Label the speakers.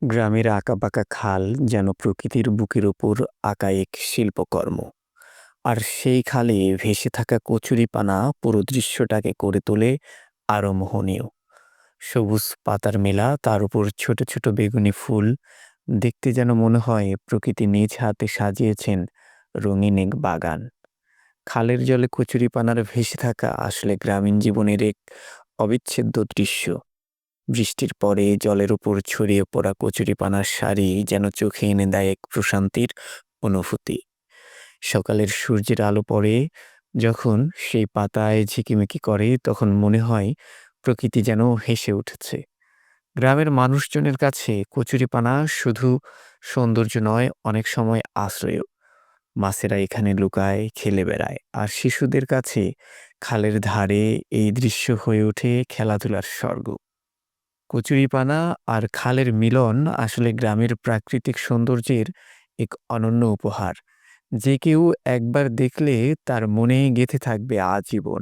Speaker 1: গ্রামের আঁকাবাঁকা খাল যেন প্রকৃতির বুকের ওপর আঁকা এক শিল্পকর্ম। আর সেই খালে ভেসে থাকা কচুরিপানা পুরো দৃশ্যটাকে করে তোলে আরো মোহনীয়। সবুজ পাতার মেলা, তার উপর ছোট ছোট বেগুনি ফুল, দেখতে যেন মনে হয় প্রকৃতি নিজ হাতে সাজিয়েছেন রঙিন এক বাগান। খালের জলে কচুরিপানার ভেসে থাকা আসলে গ্রামীণ জীবনের এক অবিচ্ছেদ্য দৃশ্য। বৃষ্টির পরে জলের উপর ছড়িয়ে পড়া কচুরিপানার শাড়ি যেন চোখে এনে দেয় এক প্রশান্তির অনুভূতি। সকালের সূর্যের আলো পড়ে যখন সেই পাতায় ঝিকিমিকি করে, তখন মনে হয় প্রকৃতি যেন হেসে উঠেছে। গ্রামের মানুষজনের কাছে কচুরিপানা শুধু সৌন্দর্য নয়, অনেক সময় আশ্রয়ও। মাছেরা এখানে লুকায়, খেলে বেড়ায়, আর শিশুদের কাছে খালের ধারে এই দৃশ্য হয়ে ওঠে খেলাধুলার স্বর্গ। কচুরিপানা আর খালের মিলন আসলে গ্রামের প্রাকৃতিক সৌন্দর্যের এক অনন্য উপহার, যে কেউ একবার দেখলে তার মনে গেঁথে থাকবে আজীবন।